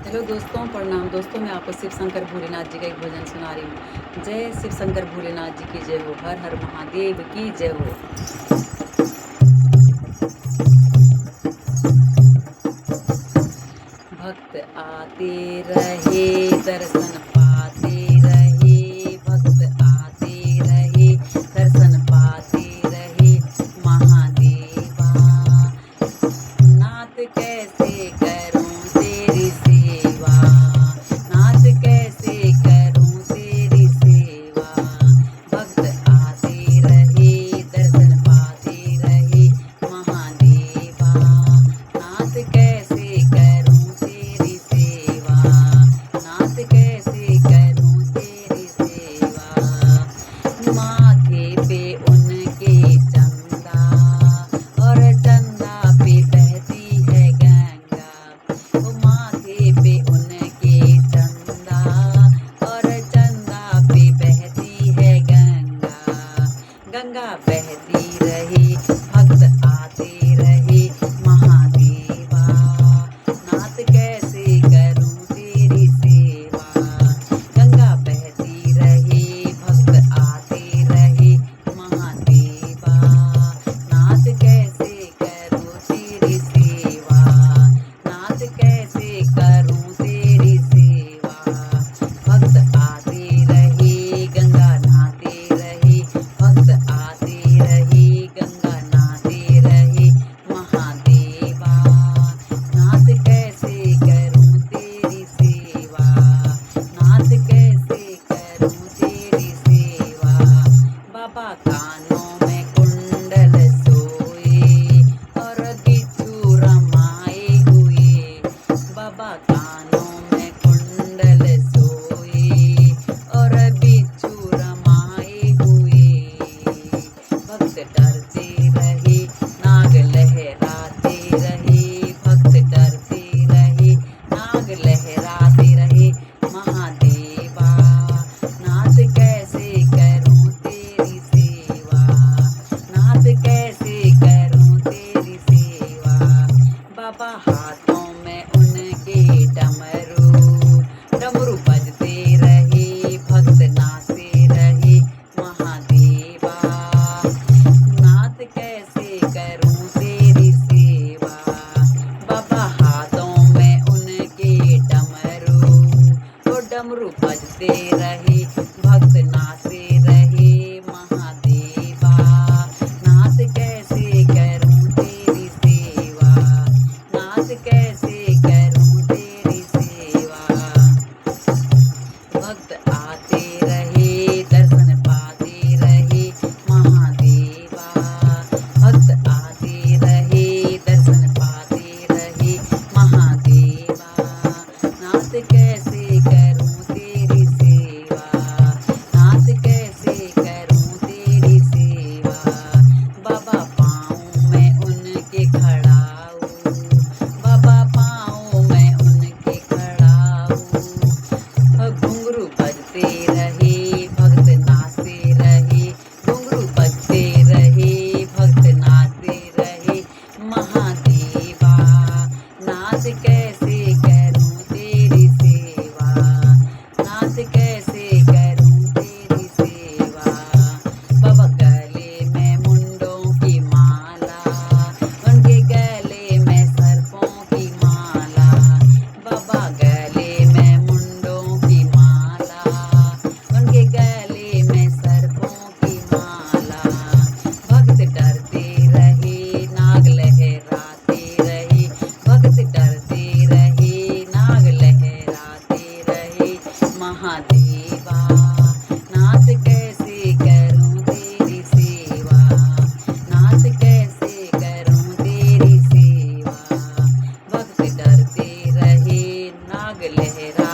Hello दोस्तों, प्रणाम दोस्तों। मैं आपको शिव शंकर भोलेनाथ जी का एक भजन सुना रही हूँ। जय शिव शंकर भोलेनाथ जी की जय हो, हर हर महादेव की जय हो। भक्त आते रहे दर्शन पाते रहे, भक्त आते रहे दर्शन पाते रहे। महादेवा नाथ कैसे करूं तेरी सेवा, नाथ कैसे करूं तेरी सेवा। भक्त आते रहे दर्शन पाते रहे। महादेवा नाथ कैसे करूं तेरी सेवा, नाथ कैसे करूं तेरी सेवा। माथे पे उनके चंदा और चंदा पे बहती है गंगा। ओ माथे पे उनके चंदा और चंदा पे बहती है गंगा। गंगा बहती रहे भक्त आते रहे। महादेवा नाथ कैसे करूं तेरी सेवा। गंगा बहती रहे भक्त आते रहे। महादेवा नाथ कैसे करूं तेरी सेवा, नाथ कैसे करूं तेरी सेवा। भक्त आते रहे गंगा नहाते रहे, भक्त आते रहे गंगा नहाते रहे। महादेवा नाथ कैसे करूं तेरी सेवा, नाथ कैसे करूं तेरी सेवा। बाबा कानों में कुंडल सोए और बिच्छू रमाए हुए। बाबा कानों में कुंडल सोए और बिच्छू रमाए हुए। भक्त डरते रहे नाग लहराते रहे, भक्त डरते रहे नाग लहराते रहे। महादेवा नाथ कैसे करूं तेरी सेवा, नाथ कैसे करूं तेरी सेवा। बाबा हाथों में उनके डमरू, डमरू बजते रहे भक्त नाचते रहे। महादेवा नाथ कैसे करूं तेरी सेवा। बाबा हाथों में उनके डमरू, वो डमरू बजते रहे भक्त नाचते रहे। महादेवा नाथ कैसे करूं तेरी सेवा, नाथ कैसे करूं तेरी सेवा। भक्त आते रहे दर्शन पाते रहे। महादेवा भक्त आते रहे दर्शन पाते रहे। महादेवा नाथ कैसे करूं तेरी सेवा, नाथ कैसे करूं तेरी सेवा। बाबा पाँव में उनके खड़ा हूँ, बाबा पाँव में उनके खड़ा हूँ। घुंघरू बजते रहे भक्त नाचते रहे, घुंघरू बजते रहे भक्त नाचते रहे। महादेवा नाथ कैसे करूं तेरी सेवा, नाथ कैसे करूं तेरी सेवा। बाबा गले में मुंडों की माला, उनके गले में सर्पों की माला। बाबा गले में मुंडों की माला, उनके गले में सर्पों की माला। भक्त डरते रहे नाग लहराते रहे, भक्त डरते रहे नाग लहराते रहे। महादेवा नाथ कैसे करूं तेरी सेवा, नाथ कैसे करूं तेरी सेवा। भक्त डरते रहे नाग लहरा